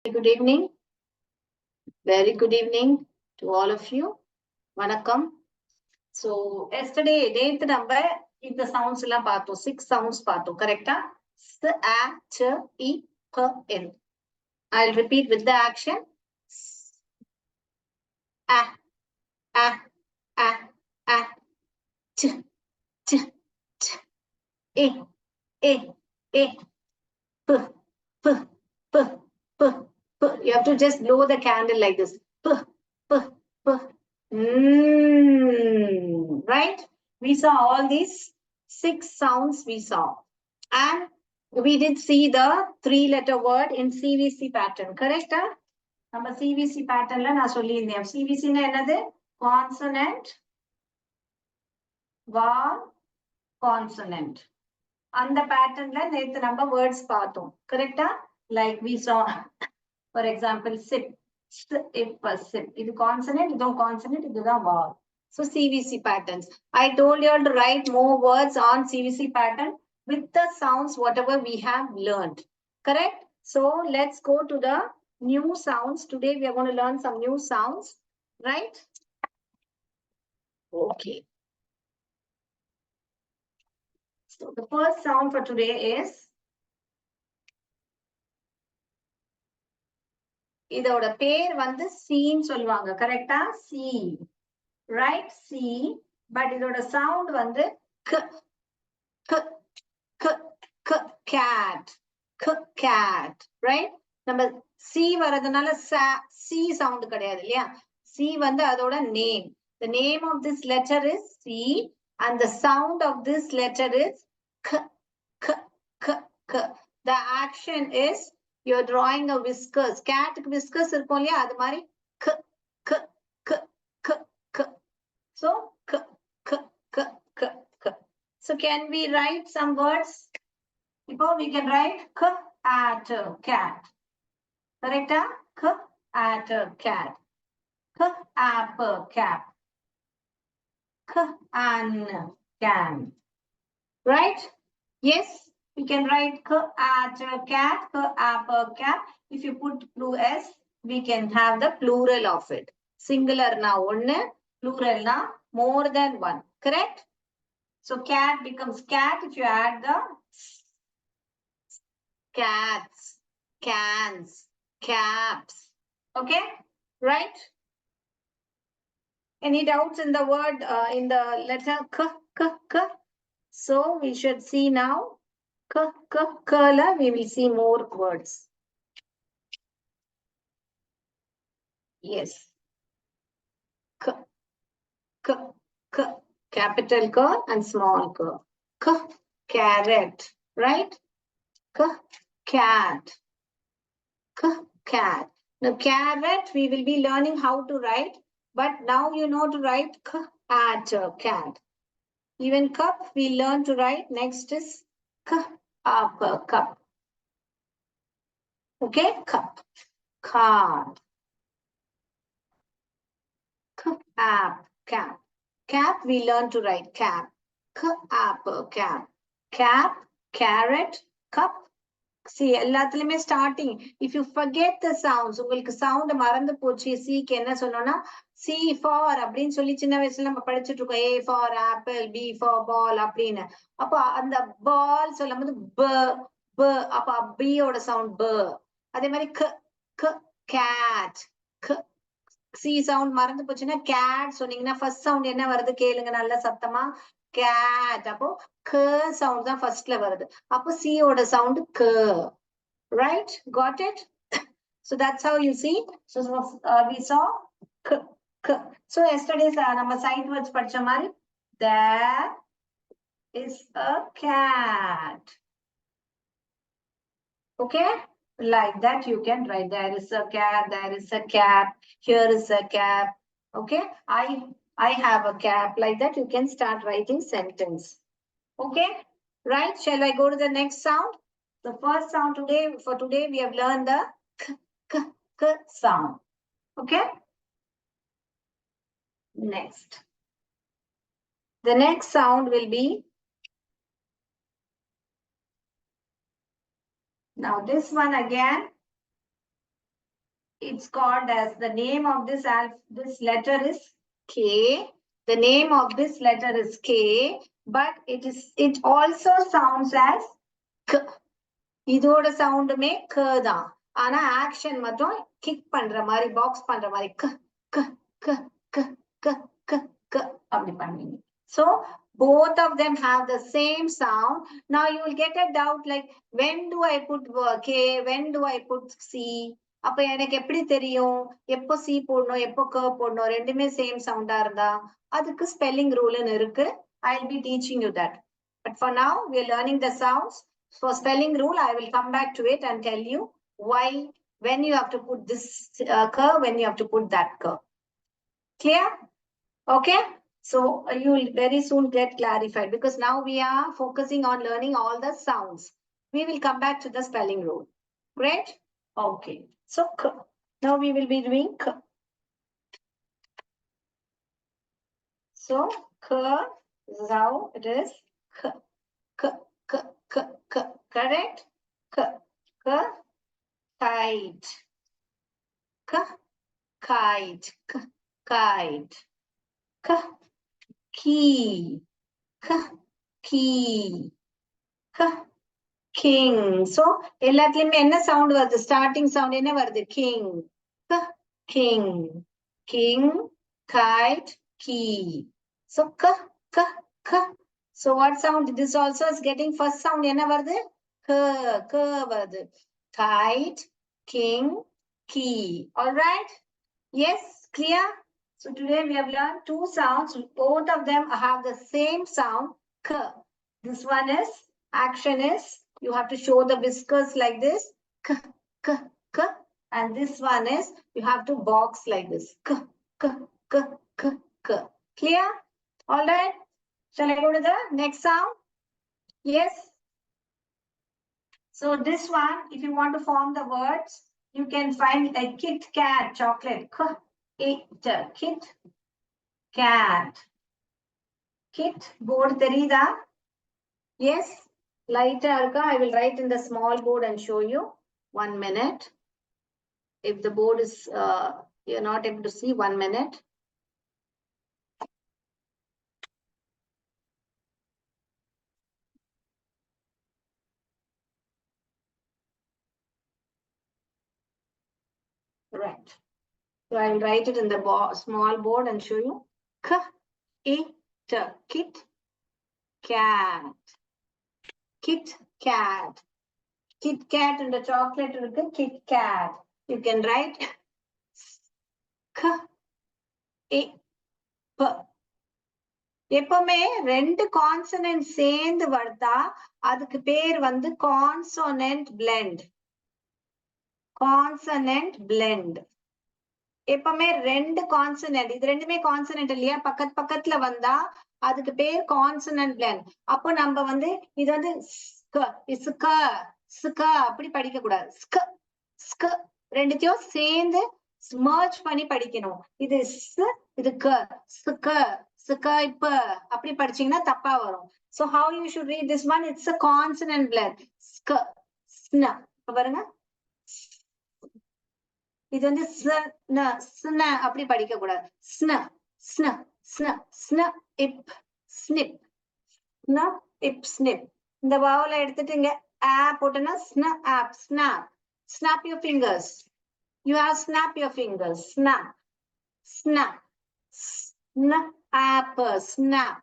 Good evening. Very good evening to all of you. Vanakkam. So, yesterday, date number, if the sounds la paato, 6 sounds paato, correct? S, A, Ch, E, P, N. I'll repeat with the action. S, A, A, A, A, Ch, Ch, Ch, E, E, E, P, P, P, P, P. You have to just blow the candle like this. P, P, P. Right? We saw all these 6 sounds we saw. And we did see the 3-letter word in CVC pattern. Correct? நம்ம CVC patternல நான் சொல்லியிருந்தேன். CVC னா என்னது? Consonant, vowel, consonant. அந்த patternல நேத்து நம்ம words பார்த்தோம். Correct? Like we saw, for example, sip. Sip, sip. இது consonant, இதுவும் consonant, இதுதான் vowel. So CVC patterns. I told you all to write more words on CVC pattern with the sounds, whatever we have learned. Correct? So let's go to the new sounds. Today we are going to learn some new sounds. Right? Okay. So the first sound for today is இதோட பேர் வந்து சீன்னு சொல்லுவாங்க. கரெக்டா? C. Right? C. But இதோட sound வந்து k, k, k, k, cat, k, cat. Right? நம்ம C வரதுனால C sound கிடையாது இல்லையா? C வந்து அதோட name. The name of this letter is C and the sound of this letter is k, k, k, k. The action is you're drawing a whiskers. Cat whiskers இருக்கும் இல்லையா? அது மாதிரி k, k, k, k, k. So, k, k, k, k, k. So, can we write some words? Before we can write k at cat. Correct? K at cat. K apple cap. K an can. Right? Yes, we can write k at cat, k apple cap. If you put blue s, we can have the plural of it. Singular na one, plural na more than one. Correct? So cat becomes cat if you add the cats, cans, caps. Okay? Right? Any doubts in the word, in the letter k, k, k? So we should see now k, k, k la we will see more words. Yes. K, k, k. Capital K and small k. K, carrot. Right? K, cat. K, cat. Now carrot we will be learning how to write, but now you know to write k at cat. Even cup we learn to write. Next is k up cup. Okay, cup. Card. K app cap. Cap we learn to write cap. K apple cap. Cap, carrot, cup. See, எல்லாத்துலயுமே starting. If you forget the sounds, உங்களுக்கு sound மறந்து போச்சு. Cக்கு என்ன சொன்னோம்னா C for அப்படின்னு சொல்லி சின்ன வயசுல நம்ம படிச்சுட்டு இருக்கோம். A for apple, B for ball அப்படின்னு. அப்போ அந்த ball சொல்லும் போது b, b. அப்போ B ஓட sound b. அதே மாதிரி k, k, cat, k. C sound மறந்து போச்சுன்னா cat சொன்னீங்கன்னா first sound என்ன வருது கேளுங்க நல்ல சத்தமா. Cat. அப்போ k sound தான் firstல வருது. அப்போ C ஓட sound k. Right? Got it? So that's how you see. So we saw k, k. So yesterday's நம்ம sight words படிச்ச மாதிரி there is a cat. Okay? Like that you can write there is a cat, there is a cap, here is a cap. Okay? I have a cap. Like that you can start writing sentence. Okay? Right? Shall I go to the next sound? The first sound today, for today we have learned the k, k, k sound. Okay? Next. The next sound will be, now this one again, it's called as the name of this letter is K. The name of this letter is K, but it also sounds as K. இதோட சவுண்டுமே க தான். ஆனா action மட்டும் kick பண்ற மாதிரி, box பண்ற மாதிரி க க க க க க க அப்படி பண்ணுவீங்க. So both of them have the same sound. Now you will get a doubt like, when do I put K, when do I put C? அப்ப எனக்கு எப்படி தெரியும் எப்போ C போடணும் எப்போ க போடணும், ரெண்டுமே சேம் சவுண்டா இருந்தா? அதுக்கு ஸ்பெல்லிங் ரூல்னு இருக்கு. I'll be teaching you that. But for now we are learning the sounds. For spelling rule, I will come back to it and tell you why, when you have to put this curve, when you have to put that curve. Clear? Okay. So you will very soon get clarified, because now we are focusing on learning all the sounds. We will come back to the spelling rule. Great? Okay. So now we will be doing K. So K, this is how it is. K, K, K, K, K. Correct? K, K, kite. K, kite. K, kite. K, key. K, key. K, king. So எல்லாத்துலயுமே என்ன sound வருது? Starting sound என்ன வருது? King. K, king. King, kite, key. So K, K, K. So what sound? This also is getting first sound. என்ன வருது? K, K வருது. Kite, king, key. All right? Yes, clear? So today we have learned two sounds. Both of them have the same sound, K. This one is, action is, you have to show the whiskers like this, K, K, K. And this one is, you have to box like this, K, K, K, K, K. Clear? All right? Shall I go to the next sound? Yes. So this one, if you want to form the words, you can find a Kit Kat chocolate. Kit Kat. Kit board terida? Yes. Lighter. I will write in the small board and show you. 1 minute. If the board is you're not able to see, 1 minute. Right. So I will write it in the small board and show you. Kit Kat. Kit Kat. Kit Kat and the chocolate இருக்கு, Kit Kat. You can write K, A, P. எப்பவுமே ரெண்டு consonant சேர்ந்து வருதா அதுக்கு பேர் வந்து consonant blend. Consonant blend. எப்பவுமே ரெண்டு கான்சனன்ட், இது ரெண்டுமே கான்சனன்ட் இல்லையா, பக்கத்துல வந்தா அதுக்கு பேர் கான்சனன்ட் பிளெண்ட். அப்போ நம்ம வந்து இது வந்து அப்படி படிக்க கூடாது. ரெண்டுத்தையும் சேர்ந்து merge பண்ணி படிக்கணும். இது இது இப்ப அப்படி படிச்சீங்கன்னா தப்பா வரும். So how you should read this one? It's a consonant blend. பாருங்க, இது வந்து அப்படி படிக்க கூடாது. snip. இந்த வாவல எடுத்துட்டு இங்க போட்டோம்னா snap. Snap your fingers. You have snap your fingers. Snap. Snap. Snap.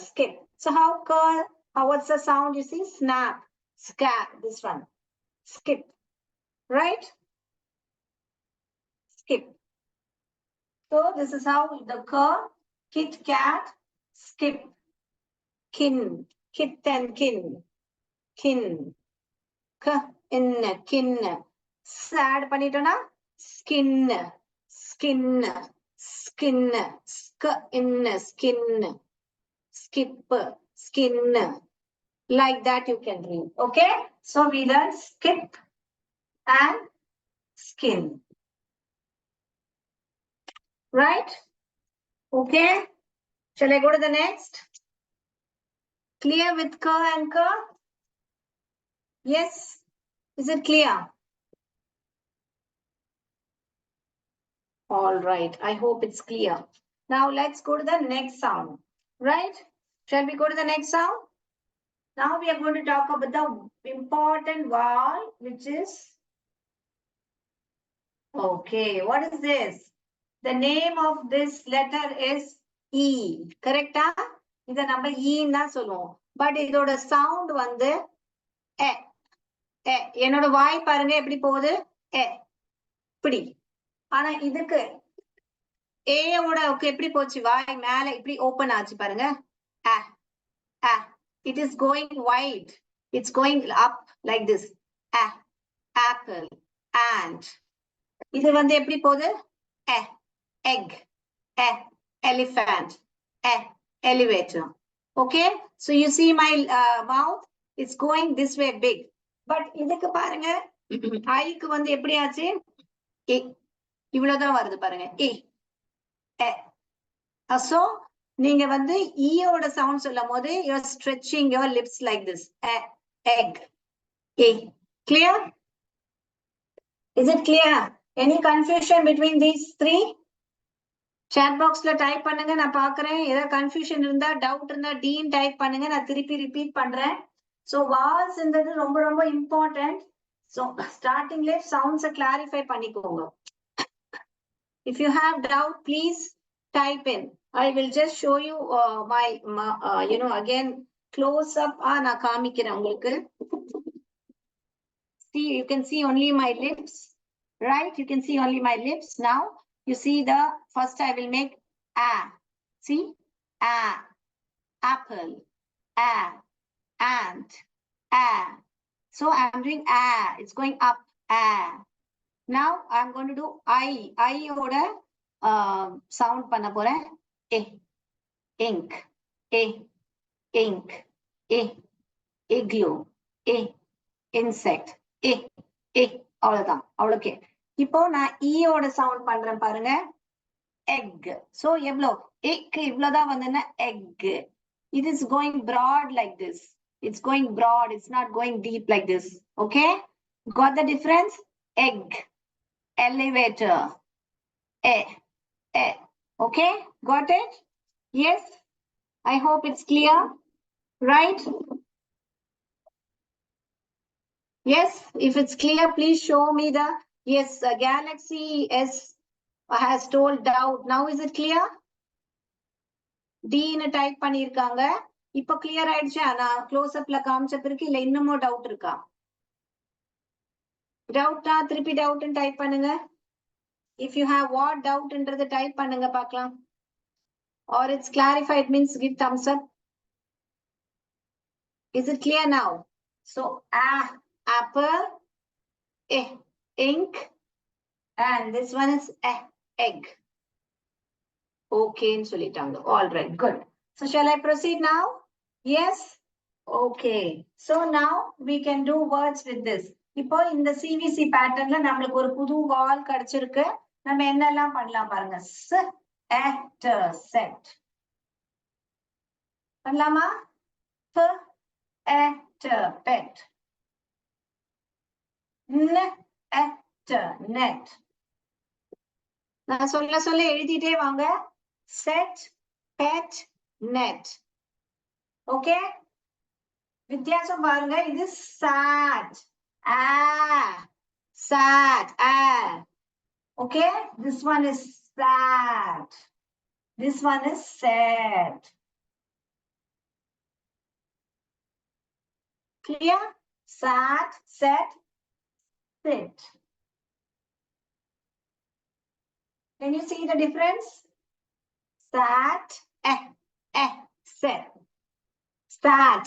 Skip. So what's the sound you see? Snap. Scat. This one. Skip. Right? Skip. So this is how the Kit Kat, skip. Kin. Kit and kin. Kin. Kin. Sad panitona. Skin. Skin. Skin. Skin. Skip. Skin. Like that you can read. Okay? So we learn skip and skin. Right? Okay? Shall I go to the next? Clear with K and K? Yes? Is it clear? All right. I hope it's clear. Now let's go to the next sound. Right? Shall we go to the next sound? Now we are going to talk about the important vowel, which is, okay, what is this? The name of this letter is E. Correct? இத நம்ம ஈன்னு தான் சொல்லுவோம். But இதோட sound வந்து எ. என்னோட வாய் பாருங்க எப்படி போகுது, எ இப்படி. ஆனா இதுக்கு ஏயோட எப்படி போச்சு, வாய் மேல இப்படி ஓபன் ஆச்சு பாருங்க. It is going wide. It's going up like this. Apple, ant. இது வந்து எப்படி போகுது, egg, elephant, elevator. Okay, so you see my mouth, it's going this way big. But இதுக்கு பாருங்க, ஐக்கு வந்து எப்படி ஆச்சு, இவ்வளவுதான் வருது பாருங்க. So நீங்க வந்து ஈயோட சவுண்ட் சொல்லும் போது you're stretching your lips like this. Egg. Clear? Is it clear? Any confusion between these three? Chat box la type பண்ணுங்க, நான் பார்க்கறேன். ஏதாவது confusion இருந்தா, doubt இருந்தா டீன் டைப் பண்ணுங்க, நான் திருப்பி ரிப்பீட் பண்றேன். So vowels என்றது ரொம்ப ரொம்ப important. So starting ல sounds clarify பண்ணிக்கோங்க. If you have doubt, please type in. I will just show you my again close up. நான் காமிக்கிறேன் உங்களுக்கு. See, you can see only my lips, right? You can see only my lips. Now you see the first I will make a. See, apple, ant, so I'm doing a. It's going up, Now I'm going to do I oda sound பண்ண போறேன். Ink, ink, igloo, insect, அவ்வளவுதான். அவ்வளோக்கே. இப்போ நான் ஈயோட sound பண்றேன் பாருங்க. egg. So எவ்வளோ இவ்வளவுதான் வந்துன்னா egg. It is going broad like this. It's going broad. It's not going deep like this. Okay? Got the difference? Egg, elevator, okay? Got it? Yes? I hope it's clear. Right? Yes, if it's clear, please show me the, yes, Galaxy S has told doubt. Now is it clear? D னு type பண்ணிருக்காங்க. இப்போ clear ஆயிடுச்சா? நான் close அப்ல காமிச்ச பிறகு இல்ல இன்னுமோ doubt இருக்கா? டவுட்டா திருப்பி டவுட் டைப் பண்ணுங்க. If you have what doubt ன்றத டைப் பண்ணுங்க பார்க்கலாம். Or it's clarified means give thumbs up. Is it clear now? So apple, ink, and this one is egg. Okay, சொல்லிட்டாங்க. All right, good. So shall I proceed now? Yes? Okay. So now we can do words with this. இப்போ இந்த CVC பேட்டர்ன்ல நம்மளுக்கு ஒரு புது வால் கிடைச்சிருக்கு. நம்ம என்னெல்லாம் பண்ணலாம் பாருங்க. set. பண்ணலாமா? pet. net. நான் சொல்ல எழுதிட்டே வாங்க. set, pet, net. Okay? வித்தியாசம் பாருங்க. இது sad. Sad. Okay? This one is sad. This one is sad. Clear? Sad, sad, sit. Can you see the difference? Sad, sad. Sad,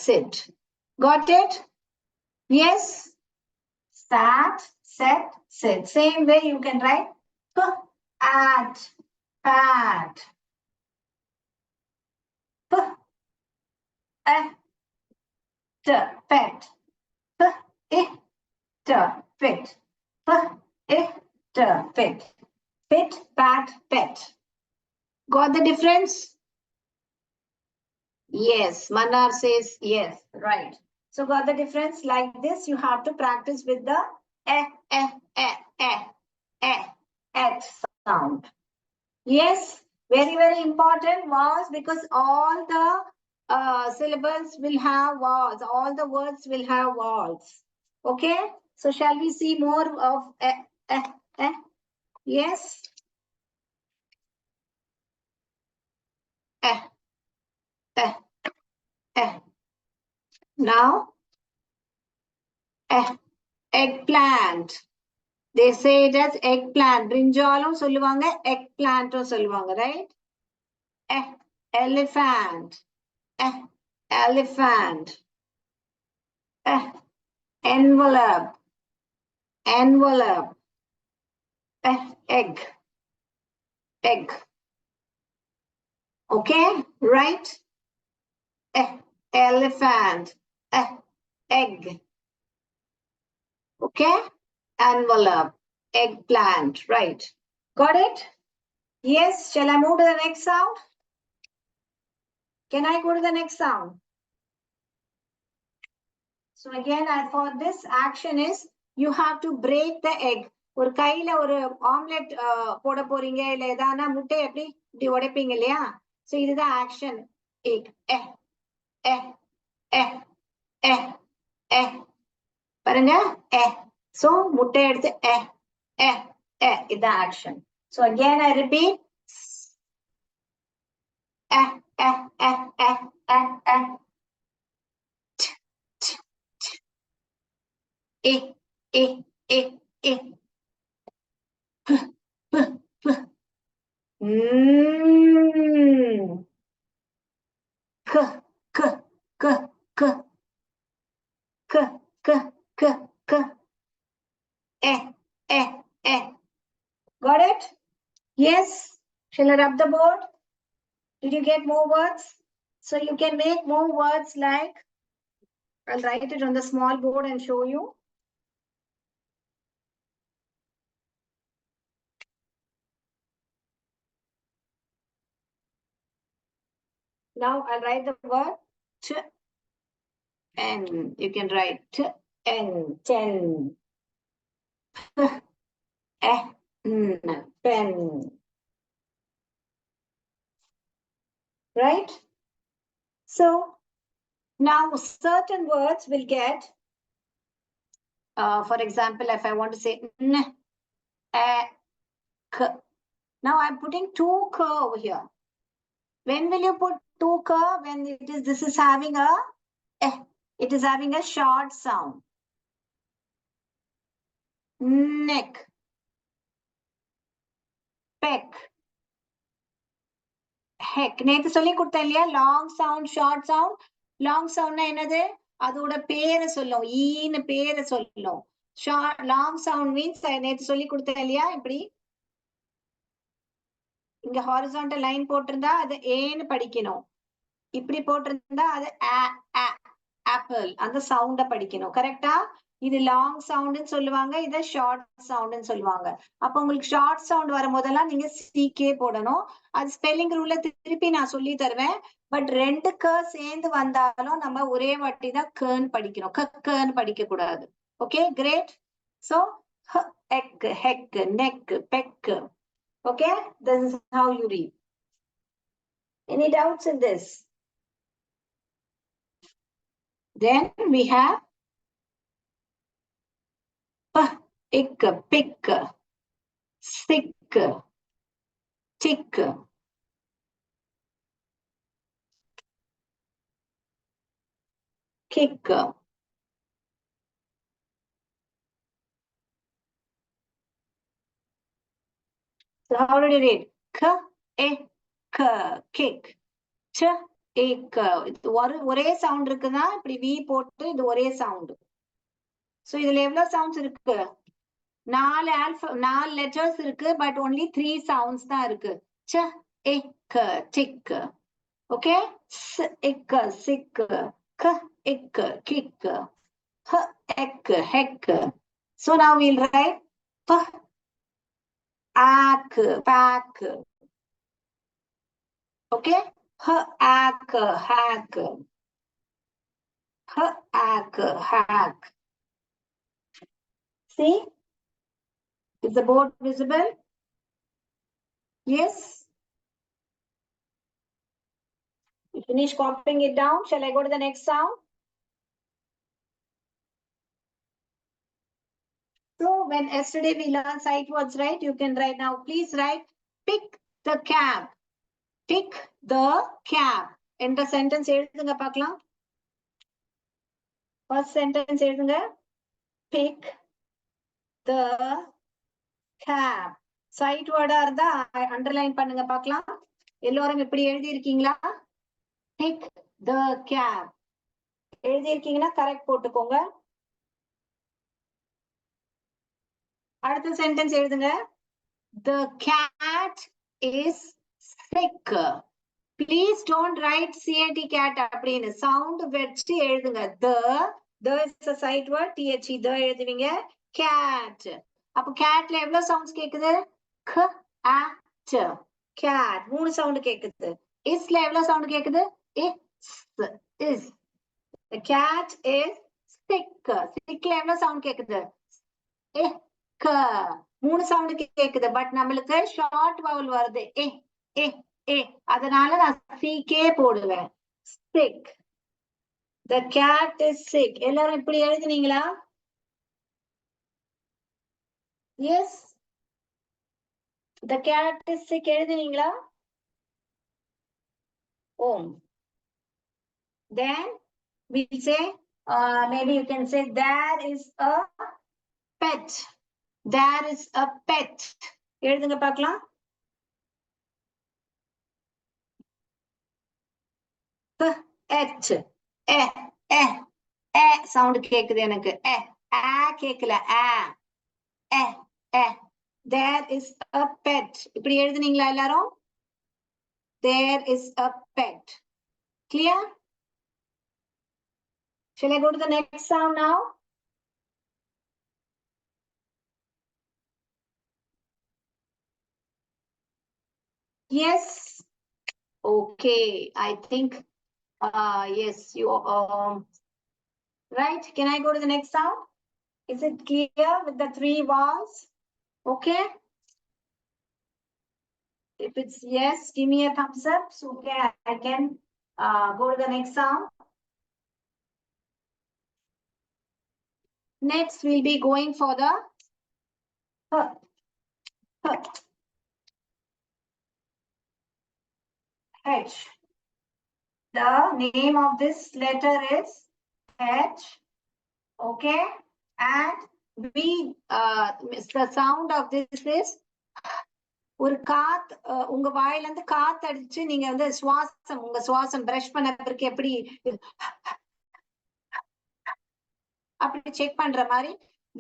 sit. Got it? Yes? Sat, set, sit. Same way you can write at, pat. Pet. Fit. Fit. Fit, pat, pet. Got the difference? Yes, Manar says yes, right. So got the difference? Like this, you have to practice with the sound. Yes, very, very important vowels, because all the syllables will have vowels. All the words will have vowels. Okay. So shall we see more of Yes. Now, eggplant. They say it as eggplant. Brinjalum solluvanga, eggplant solluvanga, right? Elephant. Elephant. Envelope. Envelope. Egg. Egg. Okay, right? Elephant. Egg. Okay? Envelope. Eggplant. Right. Got it? Yes. Shall I move to the next sound? Can I go to the next sound? So again, for this action is, you have to break the egg. ஒரு கையில ஒரு omelette போட போறீங்க, இல்ல ஏதானா முட்டை எப்படி இப்படி உடைப்பீங்க இல்லையா? சோ இதுதான் ஆக்ஷன். எக் பாருங்க. சோ முட்டை எடுத்து இதுதான் action. So again I repeat. Got it? Yes. Shall I rub the board? Did you get more words? So you can make more words like, I'll write it on the small board and show you. Now I'll write the word ch, and you can write ch, and ten. Pen. Right? So now certain words will get, for example, if I want to say n, k. Now I'm putting two k over here. When will you put two k? When this is having a, it is having a short sound. Neck. Peck. Heck. நேத்து சொல்லி கொடுத்தேன் இல்லையா? Long sound, short sound. Long சவுண்ட்னா என்னது? அதோட பேரை சொல்லும். ஈன்னு பேரை சொல்லும். ஷார்ட் லாங் சவுண்ட் மீன்ஸ் நேத்து சொல்லி கொடுத்தேன் இல்லையா? இப்படி இங்க ஹாரிசான்டல் லைன் போட்டிருந்தா அது ஏன்னு படிக்கணும். இப்படி போட்டிருந்தா அது ஆப்பிள், அந்த சவுண்ட படிக்கணும். கரெக்டா? இது லாங் சவுண்ட்னு சொல்லுவாங்க, இத ஷார்ட் சவுண்ட்னு சொல்லுவாங்க. அப்ப உங்களுக்கு ஷார்ட் சவுண்ட் வரும்போதெல்லாம் நீங்க சிகே போடணும். அது ஸ்பெல்லிங் ரூல்ல திருப்பி நான் சொல்லி தருவேன். பட் ரெண்டு க சேர்ந்து வந்தாலும் நம்ம ஒரே வாட்டி தான் கர்ன் படிக்கணும். கர்ன் படிக்க கூடாது. Okay, great. So egg, heg, neg, peg. Okay, this is how you read. Any doubts in this? Then we have ik, pick, sick, tick, kick. So how did you read? K, k, kick. Ch, ek. ஒரே sound இருக்குன்னா இப்படி we போட்டு இது ஒரே sound. So இதுல எவ்வளவு sounds இருக்கு? 4 letters இருக்கு, பட் only 3 சவுண்ட்ஸ் தான் இருக்கு. ch, ek, tick. Okay? S, ik, sick. K, ik, kick. H, ek, heck. So now we'll write p, ak, pack. Okay? H, ak, hack. Hack. See? Is the board visible? Yes? You finish copying it down. Shall I go to the next sound? So when yesterday we learned sight words, right? You can write now. Please write, pick the cab. Pick the cab. Enter sentence எழுதுங்க பார்க்கலாம். First sentence எழுதுங்க. Pick the cab. Sight word இருந்தா underline பண்ணுங்க பார்க்கலாம். எல்லோரும் இப்படி எழுதி இருக்கீங்களா? Pick the cab. எழுதி இருக்கீங்கன்னா கரெக்ட் போட்டுக்கோங்க. அடுத்த சென்டென்ஸ் எழுதுங்க. The cat is sick. Please don't write cat cat அப்படின்னு சவுண்ட் வச்சு எழுதுங்க. The is a sight word. The எழுதுவீங்க. Cat. அப்ப catல எவ்வளவு சவுண்ட்ஸ் கேக்குது? k a t. Cat. 3 sound கேக்குது. isல எவ்வளவு சவுண்ட் கேக்குது? is. The cat is sick. sickல எவ்வளவு சவுண்ட் கேக்குது? k. 3 சவுண்ட் கேக்குது. பட் நம்மளுக்கு ஷார்ட் வவல் வருது. அதனால நான் ck போடுவேன். sick. The cat is sick. எல்லாரும் இப்படி எழுதுனீங்களா? Yes. The cat is sick எழுதுனீங்களா? Then we say, maybe you can say there is a pet. There is a pet. எழுதுங்க பார்க்கலாம். pet. சவுண்ட் கேக்குது எனக்கு. கேக்கல. There is a pet. இப்படி எழுதுனீங்களா எல்லாரும்? There is a pet. Clear? Shall I go to the next sound now? Yes. Okay. I think, yes, you, right. Can I go to the next sound? Is it clear with the 3 vowels? Okay. If it's yes, give me a thumbs up so I can go to the next sound. Next, we'll be going for the H. The name of this letter is H. Okay. And we, the sound of this is ஒரு காத் உங்க வாயில இருந்து காத்து அடிச்சு நீங்க வந்து சுவாசம் உங்க சுவாசம் பிரஷ் பண்ண பிறகு எப்படி அப்படி செக் பண்ற மாதிரி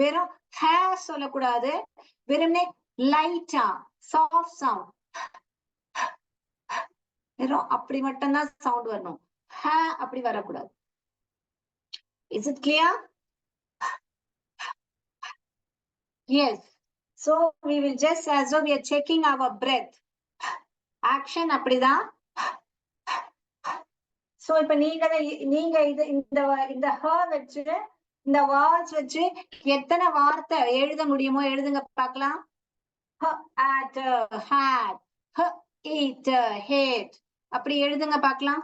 வெறும் ஹேர் சொல்லக்கூடாது. வெறும்னே லைட்டா சாஃப்ட் சவுண்ட் வெறும் அப்படி மட்டும்தான் சவுண்ட் வரணும். ஹே அப்படி வரக்கூடாது. Is it clear? Yes. So we will just as though we are checking our breath. Action அப்படிதான். So இப்ப நீங்க இது இந்த ஹ வச்சு இந்த வார்ட்ஸ் வச்சு எத்தனை வார்த்தை எழுத முடியுமோ எழுதுங்க பார்க்கலாம். at, hat, eat, hate. அப்படி எழுதுங்க பார்க்கலாம்.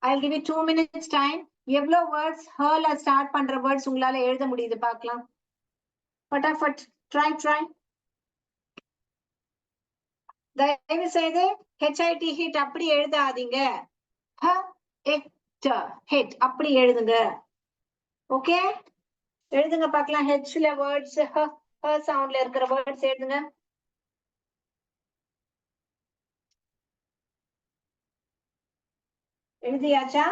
I'll give you 2 minutes time. எவ்வளவு வேர்ட்ஸ் ஹர்ல ஸ்டார்ட் பண்ற வேர்ட்ஸ் உங்களால எழுத முடியுது பார்க்கலாம். பட்டாஃபட் ட்ரை. தயவு செய்து HIT ஹிட் அப்படி எழுதாதீங்க. ஹிட் அப்படி எழுதுங்க. ஓகே, எழுதுங்க பார்க்கலாம். ஹெச்ல வேர்ட்ஸ் சவுண்ட்ல இருக்கிற வேர்ட்ஸ் எழுதுங்க. எழுதியாச்சா?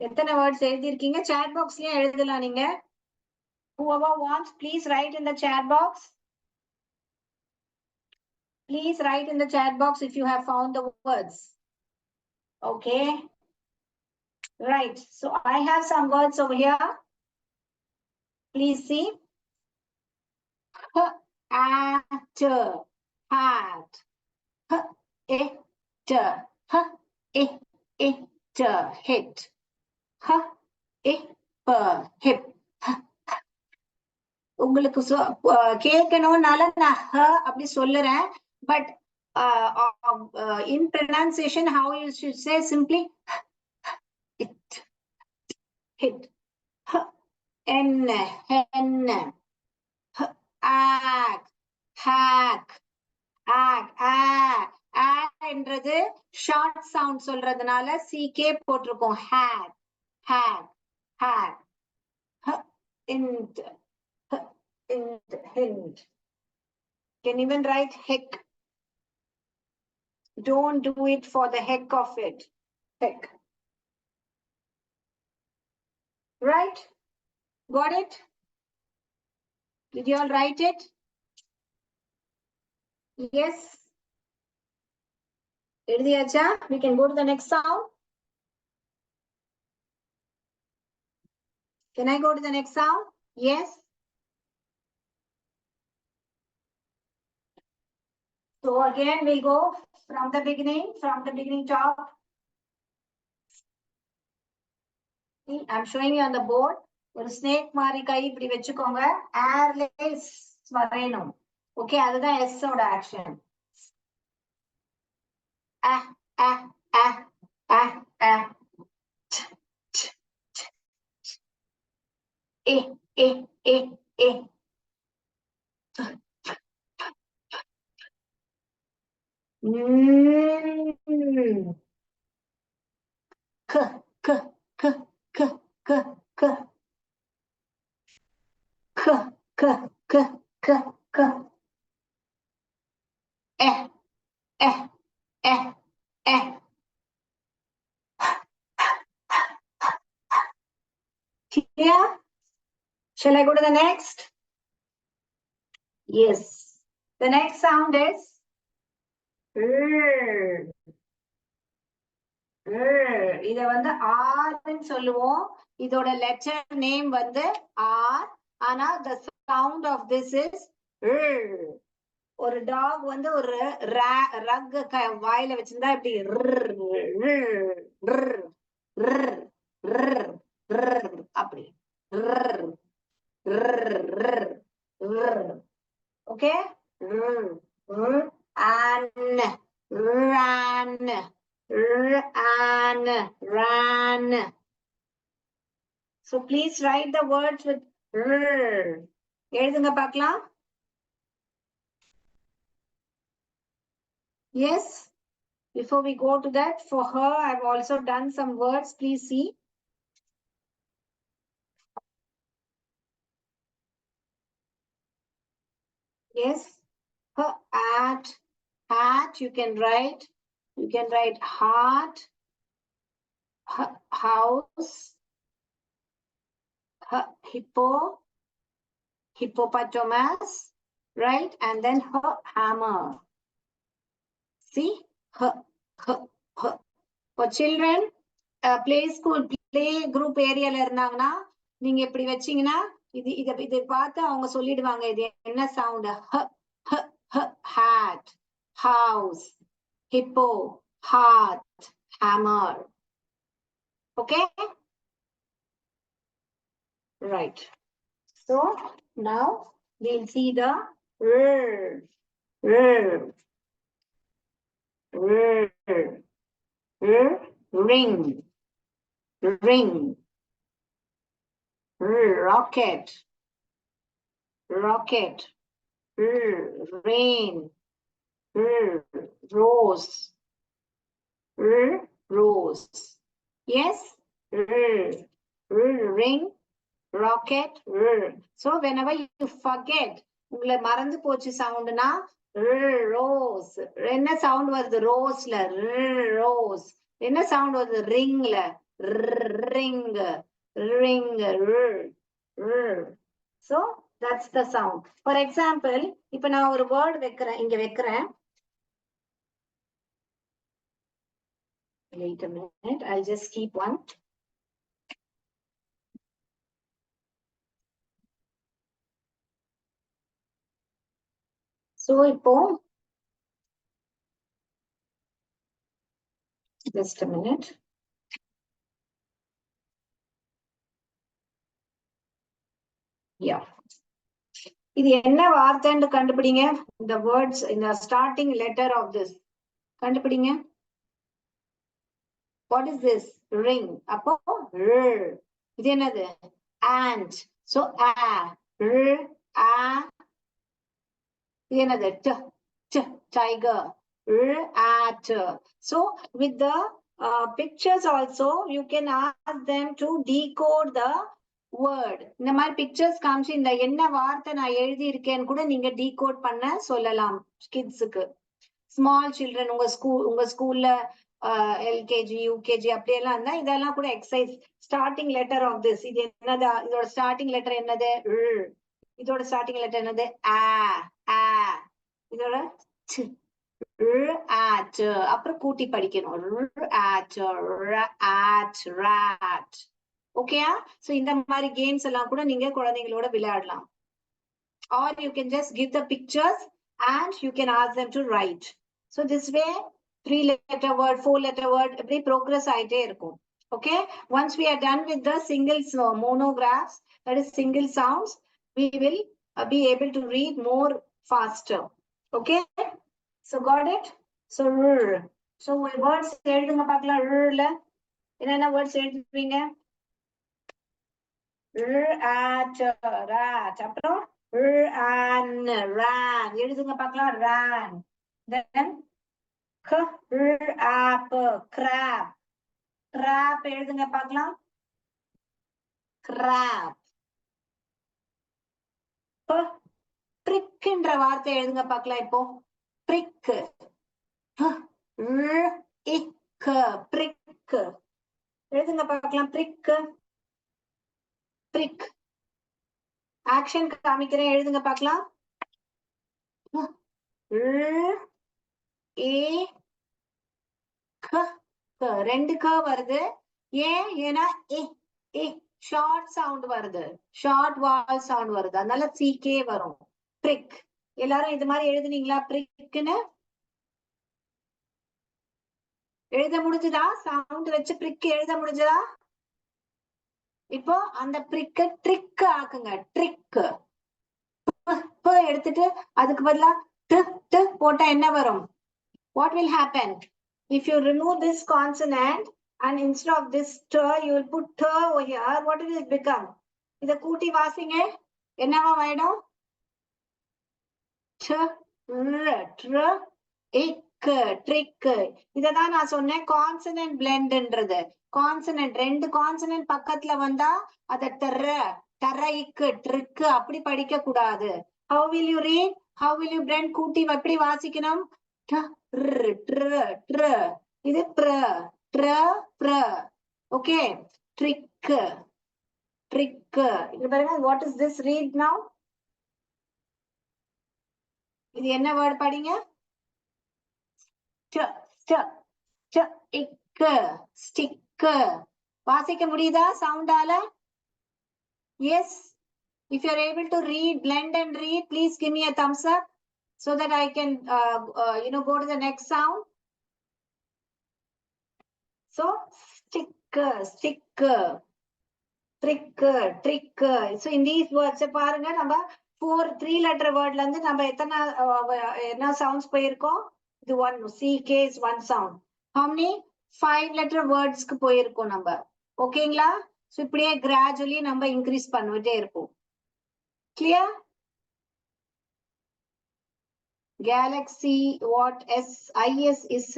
எத்தனை வேர்ட்ஸ் எழுதிருக்கீங்க? சாட் பாக்ஸ்லயே எழுதலாம் நீங்க. Whoever wants, please write in the chat box. Please write in the chat box if you have found the words. Okay. Right. So I have some words over here. Please see. At, hat. it, it, hit, it, hip. உங்களுக்கு கேட்கணும்னால நான் அப்படி சொல்லுறேன். But in pronunciation, how you should say simply it, hit, hen, hack, hack, என்றது short sound சொல்றதுனால ck போட்டிருக்கோம். hack, hack, hack, hint. Can even write heck. Don't do it for the heck of it. Heck. Right? Got it? Did you all write it? Yes. We can go to the next sound. Can I go to the next sound? Yes. So again, we go from the beginning top. See, I'm showing you on the board. ஒரு snake மாதிரி கை இப்படி வெச்சுக்கோங்க. Airless வரணும். Okay, அதுதான் S ஓட action. Clear? Shall I go to the next? Yes. The next sound is இத வந்து ஆர்ன்னு சொல்லுவோம். இதோட லெட்டர் நேம் வந்து ஆர். ஆனா the sound of this is ஒரு டாக் வந்து ஒரு ரக் வாயில வச்சிருந்தா இப்படி அப்படி. Okay? Ran. So please write the words with எழுதுங்க பார்க்கலாம். Yes. Before we go to that, for her, I've also done some words. Please see. Yes. Her hat, you can write heart, house, hippopotamus, right? And then her hammer. See? For children, play school, play group area la irundanga நீங்க இப்படி வெச்சீங்கனா இத பார்த்து அவங்க சொல்லிடுவாங்க இது என்ன sound. hat, house, hippo, heart, hammer. Okay? Right. So now we'll see the ring, rocket, rain, rose, yes, ring, rocket. So whenever you forget, உங்களை மறந்து போச்சு சவுண்ட்னா ரோஸ். என்ன சவுண்ட் வருது ரோஸ்ல? ரோஸ். என்ன சவுண்ட் வருது ரிங்ல? Ring. So that's the sound. For example, இப்ப நான் ஒரு வேர்ட் இங்க வைக்கிறேன். Wait a minute, I'll just keep one. So இப்போ Just a minute. Yeah. இது என்ன வார்த்தைன்னு கண்டுபிடிங்க. இந்த வேர்ட்ஸ் இந்த ஸ்டார்டிங் லெட்டர் ஆஃப் திஸ் கண்டுபிடிங்க. What is this? Ring. அப்போ இது என்னது? Ant. So a இது என்னது? Tiger. At. So with the pictures also you can ask them to decode the word. இந்த மாதிரி pictures காமிச்சு இந்த என்ன வார்த்தை நான் எழுதி இருக்கேன்னு கூட நீங்க decode பண்ண சொல்லலாம் கிட்ஸுக்கு. ஸ்மால் சில்ட்ரன் உங்க ஸ்கூல்ல எல்கேஜி யூகேஜி அப்படியெல்லாம் இருந்தா இதெல்லாம் கூட exercise. Starting letter of this இது என்னது? இதோட ஸ்டார்டிங் லெட்டர் என்னது? இதோட ஸ்டார்டிங் லெட்டர் என்னது? இதோட அப்புறம் கூட்டி படிக்கணும். ஓகேயா? சோ இந்த மாதிரி கேம்ஸ் எல்லாம் கூட நீங்க குழந்தைங்களோட விளையாடலாம். Or you can just give the pictures and you can ask them to write. So this way 3-letter word, 4-letter word every progress ஆயிட்டே இருக்கும். Okay, once we are done with the single monographs, that is single sounds, we will be able to read more faster. Okay, so got it? So words எழுதுங்க பார்க்கலாம். ல என்னென்ன words எழுதுவீங்க? அப்புறம் ran எழுதுங்க பார்க்கலாம். ran. Then crab எழுதுங்க பார்க்கலாம். crab. prickன்ற வார்த்தை எழுதுங்க பார்க்கலாம். இப்போ prick. prick எழுதுங்க பார்க்கலாம். prick. ஆக்ஷன் காமிக்கிறேன், எழுதுங்க பார்க்கலாம். ரெண்டு க வருது. ஏன்னா ஷார்ட் சவுண்ட் வருது, ஷார்ட் வால் சவுண்ட் வருது, அதனால சிகே வரும். பிரிக். எல்லாரும் இது மாதிரி எழுதுனீங்களா? பிரிக்னு எழுத முடிஞ்சதா? சவுண்ட் வச்சு பிரிக் எழுத முடிஞ்சதா? இப்போ அந்த பிரிக்க ட்ரிக் ஆக்குங்க. ட்ரிக் எடுத்துட்டு அதுக்கு பதிலா போட்டா என்ன வரும்? What will happen if you remove this consonant and instead of this t you will put t over here? What will it become? இத கூட்டி வாசிங்க, என்னவா ஆயிடும்? ட்ரிக். இததான் நான் சொன்னேன் கான்சனன்ட் பிளெண்ட்ன்றது. கான்சனன்ட் ரெண்டு கான்சனன்ட் பக்கத்துல வந்தா அத டரைக்கு ட்ரிக் அப்படி படிக்க கூடாது. How will you read? How will you blend? கூட்டி எப்படி வாசிக்கணும்? இது ஓகே. ட்ரிக். இது பாருங்க. What is this? Read now. இது என்ன வேர்ட் படிங்க? ஸ்டிக். வாசிக்க முடியுதா சவுண்டால? Yes. If you are able to read, blend and read, please give me a thumbs up so that I can go to the next sound. So stick, trick. So in these words பாருங்க, நம்ம 3-letter wordல இருந்து நம்ம என்ன sounds போயிருக்கோம்? இது 1. CK is 1 sound. How many 5-letter wordsக்கு போயிருக்கோம் நம்ம? ஓகேங்களா? So இப்படியே gradually நம்ம increase பண்ணிட்டே இருப்போம். Clear? Galaxy what is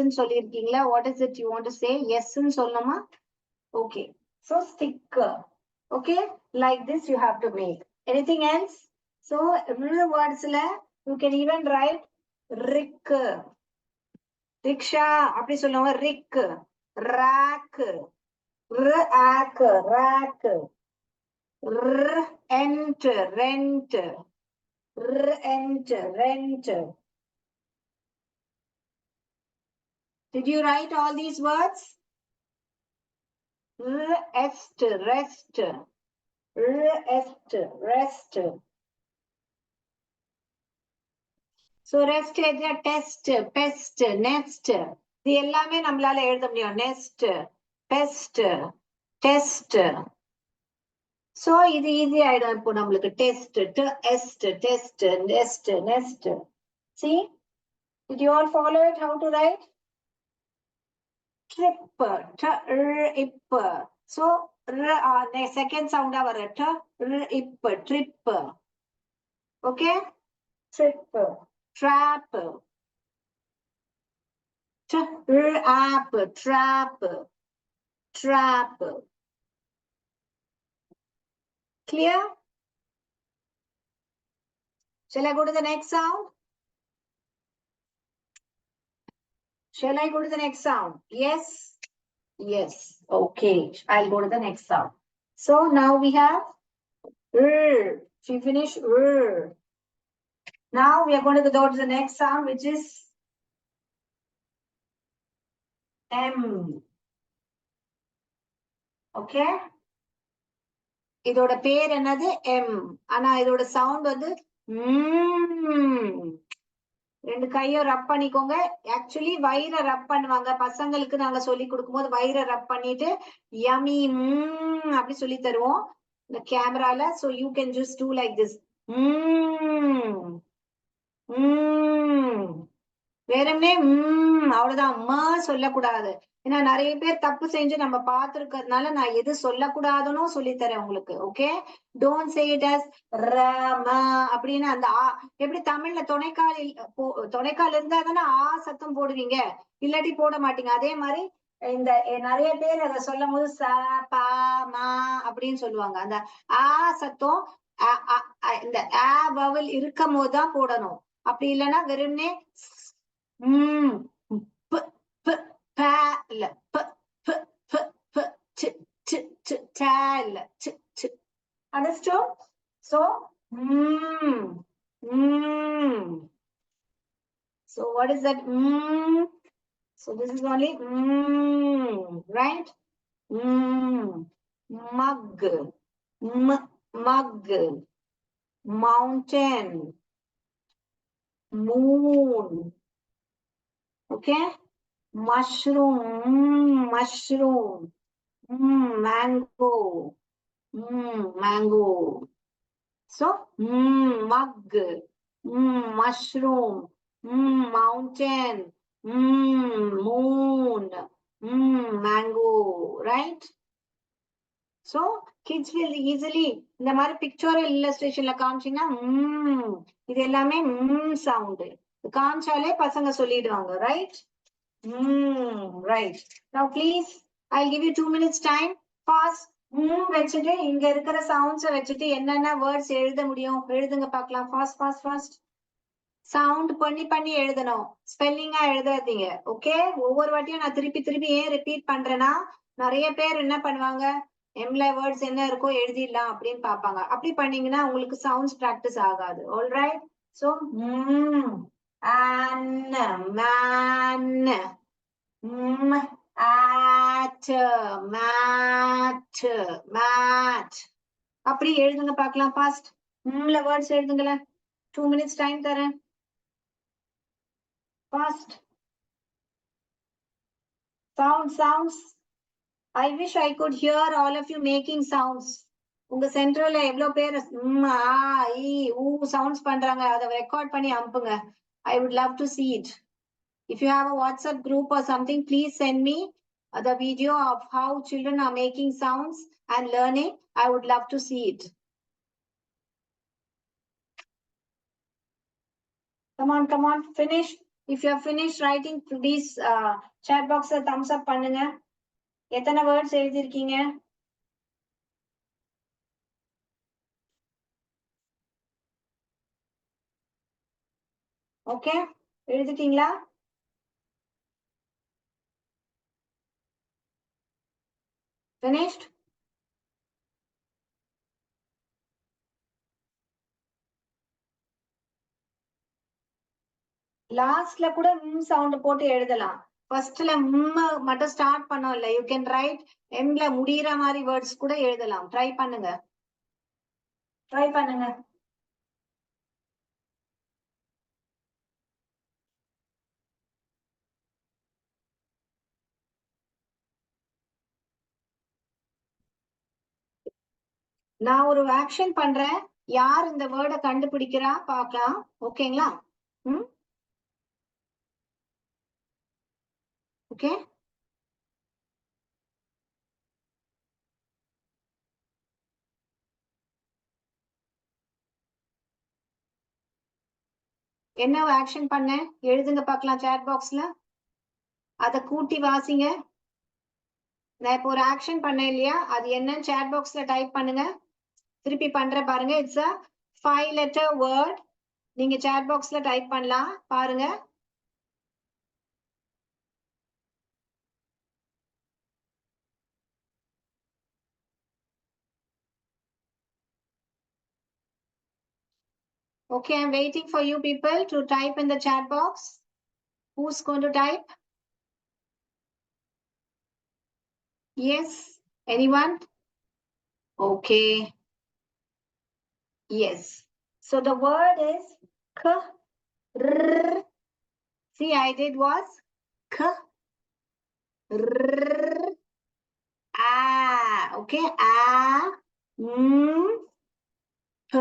ன்னு சொல்லிருக்கீங்களா? What is it you want to say? Yes ன்னு சொல்லணுமா? Okay. So stick. Okay, like this you have to make. Anything else? So words la you can even write rick, rickshaw அப்படி சொல்லுவாங்க. rick, rack, rack, rent, rent. Did you write all these words? Rest, rest, rest. So rest is a test, pest, nest. இது எல்லாமே நம்மளால எழுத முடியும். Nest, best, test. So இது easy ஆயிடும் இப்போ நம்மளுக்கு. Test, test, test, nest, nest. See, did you all follow it? How to write? Trip, trip. So second sound our trip, trip. Okay, trip, trap, trap, trap, trap. Clear? Shall I go to the next sound? Shall I go to the next sound? Yes. Yes. Okay. I'll go to the next sound. So now we have She finished. Now we are going to go to the next sound, which is M. Okay. இதோட பேர் என்னது? M. ஆனா இதோட sound வந்து ரெண்டு கையும் ரப் பண்ணிக்கோங்க. Actually வயிறை ரப் பண்ணுவாங்க பசங்களுக்கு. நாங்க சொல்லி கொடுக்கும் போது வயிறை ரப் பண்ணிட்டு யமி அப்படி சொல்லி தருவோம் இந்த கேமரால. So you can just do like this. வெறுமே அவ்வளவுதான். சொல்லக்கூடாது. ஏன்னா நிறைய பேர் தப்பு செஞ்சு நம்ம பார்த்திருக்கிறதுனால நான் எது சொல்லக்கூடாதுன்னு சொல்லித்தரேன் உங்களுக்கு. Okay, don't say it as அப்படின்னு. அந்த எப்படி தமிழ்ல துணைக்கால் இருந்தா தானே ஆ சத்தம் போடுவீங்க, இல்லாட்டி போட மாட்டீங்க. அதே மாதிரி இந்த நிறைய பேர் அதை சொல்லும் போது ச பா மா அப்படின்னு சொல்லுவாங்க. அந்த ஆ சத்தம் இந்த ஆ வவல் இருக்கும் போதுதான் போடணும். அப்படி இல்லைன்னா வெறும்னே Understood? So, so what is that? So this is only right? Mug, mug, mountain, moon. Okay, mushroom, mushroom, mango, mango. So mug, mushroom, mountain, moon, mango, right? So kids will easily இந்த மாதிரி pictorial illustrationல காமிச்சீங்கன்னா இது எல்லாமே sound காமிச்சாலே பசங்க சொல்லிடுவாங்க. Right? Right. Now please, I'll give you 2 minutes time. Fast வச்சுட்டு இங்க இருக்கிற சவுண்ட்ஸை வச்சுட்டு என்னென்ன வேர்ட்ஸ் எழுத முடியும் எழுதுங்க பார்க்கலாம். Fast fast fast. சவுண்ட் பண்ணி பண்ணி எழுதணும், ஸ்பெல்லிங்கா எழுதாதீங்க. ஓகே, ஒவ்வொரு வாட்டியும் நான் திருப்பி திருப்பி ஏன் ரிப்பீட் பண்றேன்னா நிறைய பேர் என்ன பண்ணுவாங்க, எம்ல வேர்ட்ஸ் என்ன இருக்கோ எழுதிடலாம் அப்படின்னு பாப்பாங்க. அப்படி பண்ணீங்கன்னா உங்களுக்கு சவுண்ட்ஸ் பிராக்டிஸ் ஆகாது. Alright? So man, at, mat, mat. அப்படி எழுதுங்க பார்க்கலாம். ஃபாஸ்ட் வேர்ட்ஸ் எழுதுங்களேன். 2 minutes டைம் தரேன். Fast. sounds. I wish I could hear all of you making sounds. உங்க சென்ட்ரல்ல எவ்வளவு பேர் சவுண்ட்ஸ் பண்றாங்க, அதை ரெக்கார்ட் பண்ணி அனுப்புங்க. I would love to see it. If you have a WhatsApp group or something, please send me the video of how children are making sounds and learning. I would love to see it. Come on, finish. If you have finished writing, please chat box thumbs up பண்ணுங்க. எத்தனை words எழுதிருக்கீங்க? Okay, எழுதிட்டீங்களா? Finished? லாஸ்ட்ல கூட sound போட்டு எழுதலாம். ஃபர்ஸ்ட்ல மட்டும் start பண்ணோம் இல்ல, யூ கேன் ரைட் எம்ல முடியற மாதிரி வேர்ட்ஸ் கூட எழுதலாம். ட்ரை பண்ணுங்க. நான் ஒரு ஆக்ஷன் பண்றேன், யார் இந்த வேர்டை கண்டுபிடிக்கிறா பார்க்கலாம். ஓகேங்களா? ஓகே, என்ன ஆக்ஷன் பண்ணேன் எழுதுங்க பார்க்கலாம் சாட் பாக்ஸ்ல. அத கூட்டி வாசிங்க. நான் இப்போ ஒரு ஆக்ஷன் பண்ணேன் இல்லையா, அது என்னன்னு சாட் பாக்ஸ்ல டைப் பண்ணுங்க. திருப்பி பண்றேன் பாருங்க. It's a 5-letter word. நீங்க சாட் பாக்ஸ்ல டைப் பண்ணலாம் பாருங்க. Okay, I'm waiting for you people to type in the chat box. Who's going to type? Yes, anyone? Okay, yes. So the word is k, r. See, I did was k, r, a. Okay, a, p,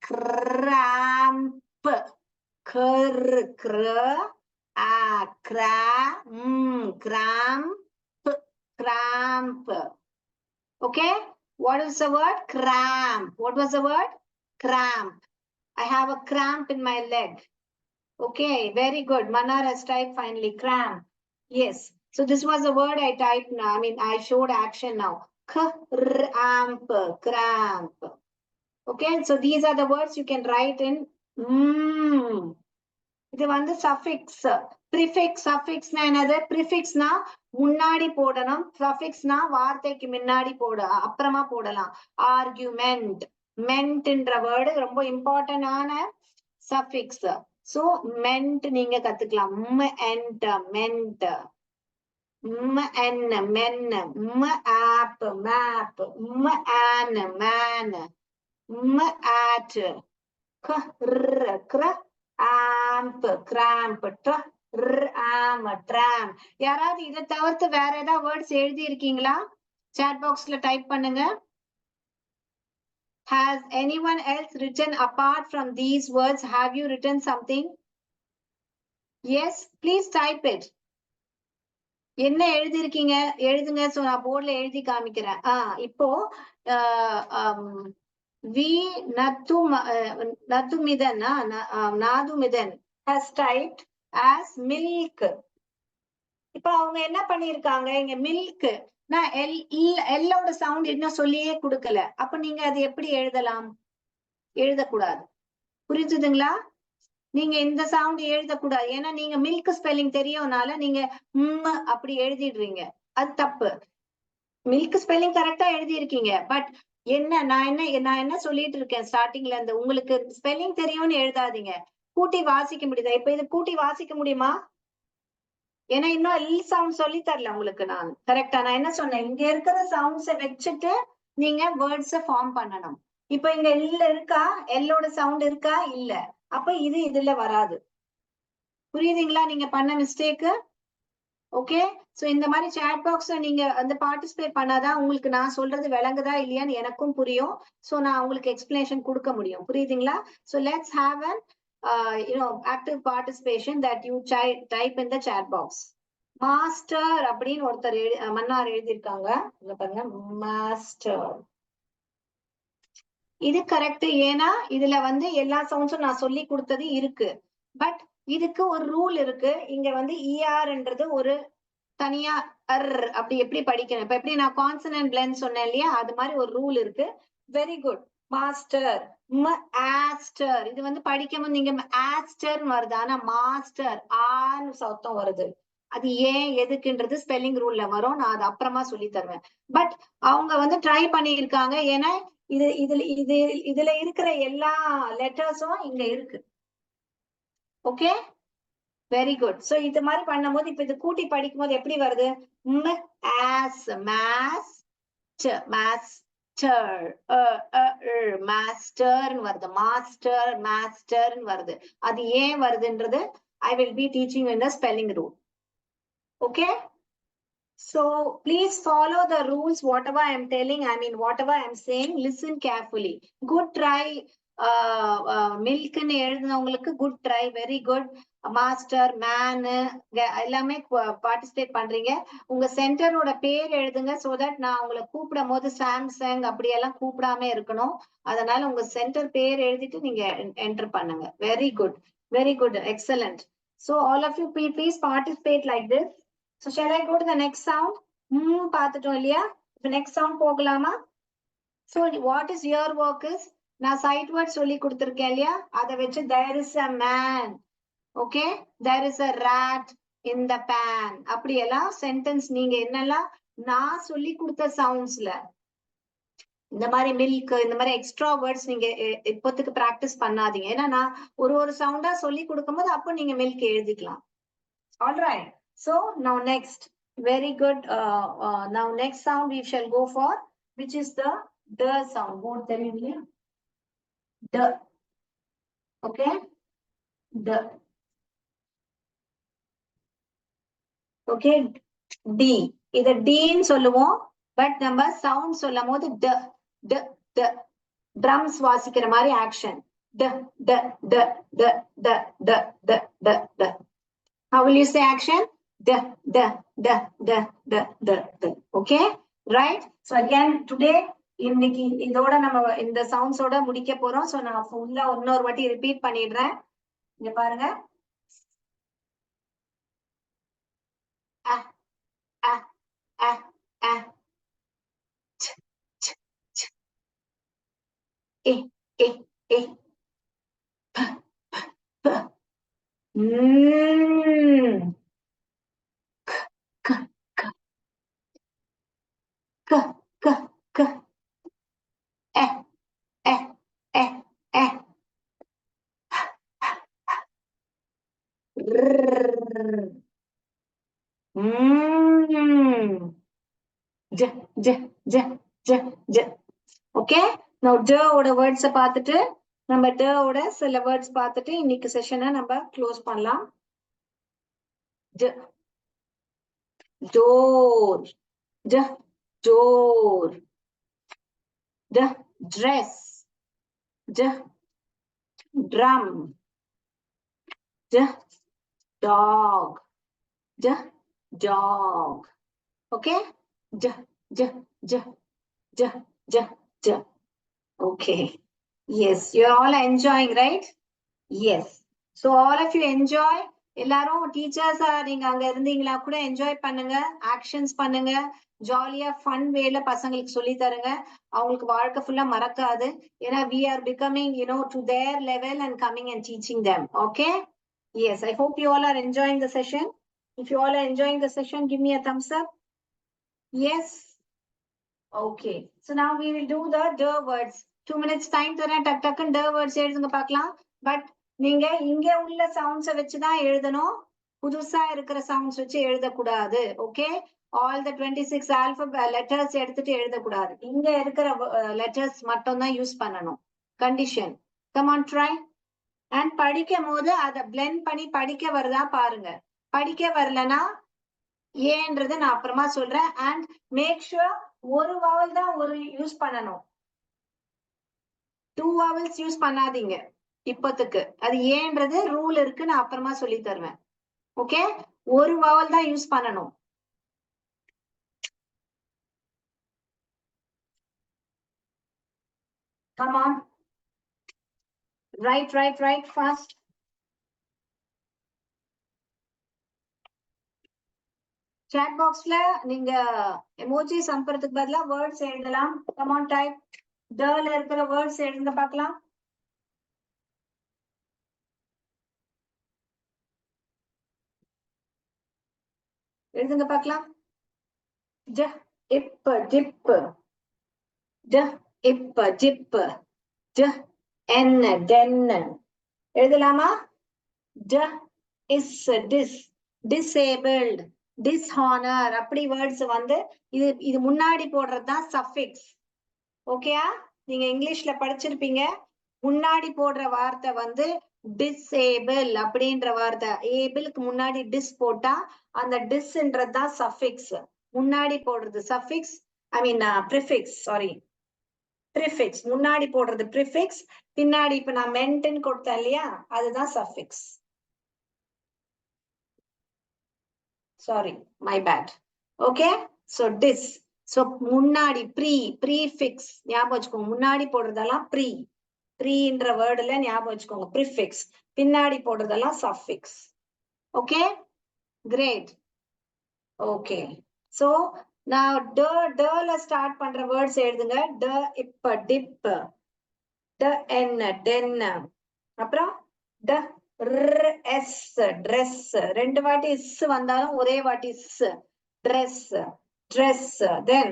cramp, kr, kr, a, cra, cramp, cramp. Okay, what is the word? Cramp. What was the word? Cramp. I have a cramp in my leg. Okay, very good. Manar has typed finally, cramp. Yes. So this was the word I typed now. I mean, I showed action now. Cramp, cramp. Okay, so these are the words you can write in. இது வந்து suffix. Prefix, சஃபிக்ஸ்னா என்னது? ப்ரிஃபிக்ஸ்னா முன்னாடி போடணும், சஃபிக்ஸ்னா வார்த்தைக்கு முன்னாடி அப்புறமா போடலாம். Argument, மென்ட்ன்ற word ரொம்ப இம்பார்ட்டன்டான சஃபிக்ஸ். சோ மென்ட் நீங்க கத்துக்கலாம். Meant, meant, men, app, map, an, man, at, amp, cramp, tram. யாராவது இதை தவிர்த்து வேற ஏதாவது வேர்ட்ஸ் எழுதி இருக்கீங்களா? சாட் பாக்ஸ்ல டைப் பண்ணுங்க. Has anyone else written apart from these words? Have you written something? Yes, please type it. என்ன எழுதி இருக்கீங்க எழுதுங்க. சோ நான் போர்ட்ல எழுதி காமிக்கிறேன். இப்போ we நத்துமிதன், நாதுமிதன் has typed as milk. இப்ப அவங்க என்ன பண்ணிருக்காங்க இங்க மில்க், நான் எல்லோட சவுண்ட் இன்னும் சொல்லியே கொடுக்கல. அப்ப நீங்க அது எப்படி எழுதலாம்? எழுதக்கூடாது. புரிஞ்சுதுங்களா? நீங்க இந்த சவுண்ட் எழுதக்கூடாது. ஏன்னா நீங்க மில்க் ஸ்பெல்லிங் தெரியும்னால நீங்க அப்படி எழுதிடுறீங்க. அது தப்பு. மில்க் ஸ்பெல்லிங் கரெக்டா எழுதி இருக்கீங்க. பட் நான் என்ன சொல்லிட்டு இருக்கேன் ஸ்டார்டிங்ல இருந்து, உங்களுக்கு ஸ்பெல்லிங் தெரியும்னு எழுதாதீங்க. கூட்டி வாசிக்க முடியுதா? இப்ப இது கூட்டி வாசிக்க முடியுமா? ஏன்னா இன்னும் எல் சவுண்ட் சொல்லி தரல உங்களுக்கு நான். கரெக்டா நான் என்ன சொன்னேன், இங்க இருக்கிற சவுண்ட்ஸை வச்சுட்டு நீங்க வேர்ட்ஸ ஃபார்ம் பண்ணணும். இப்ப இங்க எல்ல இருக்கா? எல்லோட சவுண்ட் இருக்கா? இல்ல. அப்ப இது இதுல வராது. புரியுதுங்களா நீங்க பண்ண மிஸ்டேக்? ஓகே, சோ இந்த மாதிரி சாட் பாக்ஸ்ல நீங்க அந்த பார்ட்டிசிபேட் பண்ணாதான் உங்களுக்கு நான் சொல்றது விளங்குதா இல்லையான்னு எனக்கும் புரியும். சோ நான் உங்களுக்கு எக்ஸ்பிளனேஷன் கொடுக்க முடியும். புரியுதுங்களா? So let's have an active participation that you type in the chat box. Master அப்படின்னு ஒருத்தர் மன்னார் எழுதியிருக்காங்க. இங்க பாருங்க, மாஸ்டர். இது கரெக்ட். ஏன்னா இதுல வந்து எல்லா சவுண்ட்ஸும் நான் சொல்லி கொடுத்தது இருக்கு. பட் இதுக்கு ஒரு ரூல் இருக்கு. இங்க வந்து ERன்றது ஒரு தனியா அப்படி எப்படி படிக்கணும். இப்ப எப்படி நான் கான்சனன்ட் பிளெண்ட் சொன்னேன் இல்லையா, அது மாதிரி ஒரு ரூல் இருக்கு. Very good. Master, aster. இது வந்து படிக்கும்போது நீங்க ஆஸ்டர் வருது, ஆனா மாஸ்டர் ஆன்னு சத்தம் வருது. அது ஏன் எதுக்குன்றது ஸ்பெல்லிங் ரூல்ல வரும். நான் அது அப்புறமா சொல்லி தருவேன். பட் அவங்க வந்து ட்ரை பண்ணியிருக்காங்க. ஏன்னா இதுல இருக்கிற எல்லா லெட்டர்ஸும் இங்க இருக்கு. Okay, very good. சோ இது மாதிரி பண்ணும்போது இப்ப இது கூட்டி படிக்கும் போது எப்படி வருது? மாஸ்டர் வருது. மாஸ்டர், மாஸ்டர் வருது. அது ஏன் வருதுன்றது I will be teaching in the spelling rule. Okay, So please follow the rules, whatever I am telling, I mean, whatever I am saying, listen carefully. Good try. Milk ன்னு எழுதுனவங்களுக்கு good try, very good. Master man எல்லாமே participate பண்றீங்க. உங்க சென்டரோட பேர் எழுதுங்க, so that நான் உங்களை கூப்பிடும் போது சாம்சங் அப்படியெல்லாம் கூப்பிடாம இருக்கணும். அதனால உங்க சென்டர் பேர் எழுதிட்டு நீங்க என்டர் பண்ணுங்க. Very good, very good, excellent. So all of you please participate like this. So shall I go to the next sound? பார்த்துட்டோம் இல்லையா? இப்ப next sound போகலாமா? So what is your work is, நான் sight word சொல்லி கொடுத்திருக்கேன் இல்லையா? அதை வச்சு there is a man, okay, there is a rat in the pan, அப்படியெல்லாம் சென்டென்ஸ் நீங்க என்னெல்லாம் நான் சொல்லி கொடுத்த சவுண்ட்ஸ்ல இந்த மாதிரி மில்க் இந்த மாதிரி எக்ஸ்ட்ரா வேர்ட்ஸ் நீங்க இப்போத்துக்கு பிராக்டிஸ் பண்ணாதீங்க. ஏன்னா நான் ஒரு சவுண்டா சொல்லி கொடுக்கும் போது அப்போ நீங்க மில்க் எழுதிக்கலாம். Alright, so now next, very good. Now next sound we shall go for, which is the sound. Won't tell you here. The. Okay. The. Okay. D. இத D ன்னு சொல்லுவோம். But நம்ம sound சொல்லும் போது the drums வாசிக்கிற மாதிரி action. The. How will you say action? The. Okay. Right. So again today, இன்னைக்கு இதோட நம்ம இந்த சவுண்ட்ஸோட முடிக்க போறோம். சோ நான் ஃபுல்லா இன்னொரு வாட்டி ரிப்பீட் பண்ணிடுறேன். இங்க பாருங்க. Okay. Now the ஓட வேர்ட்ஸ் பார்த்துட்டு நம்ம the ஓட சில வேர்ட்ஸ் பார்த்துட்டு இன்னைக்கு செஷனை நம்ம க்ளோஸ் பண்ணலாம். door, door, dress, drum, dog, dog. Okay. Okay. Yes, you're all enjoying, right? Yes. So all of you enjoy. எல்லாரும் டீச்சர்ஸா நீங்க அங்க இருந்தீங்களா கூட என்ஜாய் பண்ணுங்க, ஆக்ஷன்ஸ் பண்ணுங்க, ஜாலியா ஃபன் வேல பசங்களுக்கு சொல்லி தருங்க. அவங்களுக்கு வாழ்க்கை ஃபுல்லா மறக்காது. ஏன்னா we are becoming, to their level and coming and teaching them. Okay. Yes, I hope you all are enjoying the session. If you all are enjoying the session, give me a thumbs up. Yes. Okay. So now we will do the words. 2 minutes time தரேன். டக்குன்னு the words எழுதுங்க பார்க்கலாம். But நீங்க இங்க உள்ள சவுண்ட்ஸ வச்சுதான் எழுதணும். புதுசா இருக்கிற சவுண்ட்ஸ் வச்சு எழுதக்கூடாது. Okay. All the 26 alphabet letters எடுத்துட்டு எழுதக்கூடாது. இங்க இருக்கிற லெட்டர்ஸ் மட்டும் தான் யூஸ் பண்ணணும். Condition. Come on, try. And படிக்கும் போது அதை blend பண்ணி படிக்க வருதா பாருங்க. படிக்க வரலனா ஏன்றதை நான் அப்புறமா சொல்றேன். And make sure ஒரு vowel தான் யூஸ் பண்ணணும். 2 vowels யூஸ் பண்ணாதீங்க. இப்போத்துக்கு அது ஏன்றது ரூல் இருக்கு, நான் அப்புறமா சொல்லி தருவேன். ஓகே. ஒரு வவல் தான் யூஸ் பண்ணணும். Come on. Right fast. Chat boxல நீங்க emojis அனுப்புறதுக்கு பதிலா வேர்ட்ஸ் எழுதலாம். Come on, type. ல இருக்கிற வேர்ட்ஸ் எழுதுங்க பார்க்கலாம். எழுதுங்க பார்க்கலாம். இப்ப ஜிப், இப்ப ஜிப், என்ன டென்னு எழுதலாமா? இஸ் டிசேபிள்ட், டிஸ்ஹானர் அப்படி வேர்ட்ஸ் வந்து இது முன்னாடி போடுறதுதான் சஃபிக்ஸ். ஓகேயா? நீங்க இங்கிலீஷ்ல படிச்சிருப்பீங்க. முன்னாடி போடுற வார்த்தை வந்து டிசேபிள் அப்படின்ற வார்த்தை. ஏபிளுக்கு முன்னாடி டிஸ் போட்டா அந்த டிஸ்ன்றதுதான் சஃபிக்ஸ். முன்னாடி போடுறது சஃபிக்ஸ், ஐ மீன் ப்ரிஃபிக்ஸ், சாரி ப்ரிஃபிக்ஸ். முன்னாடி போடுறது ப்ரிஃபிக்ஸ், பின்னாடி இப்ப நான் மென்ட்னு கொடுத்தேன் இல்லையா, அதுதான் சஃபிக்ஸ். Sorry, my bad. Okay, so this. So முன்னாடி ப்ரீஃபிக்ஸ் ஞாபகம் வச்சுக்கோங்க. முன்னாடி போடுறதெல்லாம் ப்ரீன்ற வேர்டுல ஞாபகம் வச்சுக்கோங்க. ப்ரிஃபிக்ஸ் பின்னாடி போடுறதெல்லாம் சஃபிக்ஸ். Okay, great. ஓகே, சோ நான் டல ஸ்டார்ட் பண்ற வேர்ட்ஸ் எழுதுங்க. ட இப்ப டிப், ட என் டென், அப்புறம் ட எஸ் ட்ரெஸ். ரெண்டு வாட்டி இஸ் வந்தாலும் ஒரே வாட்டி is, dress dress. Then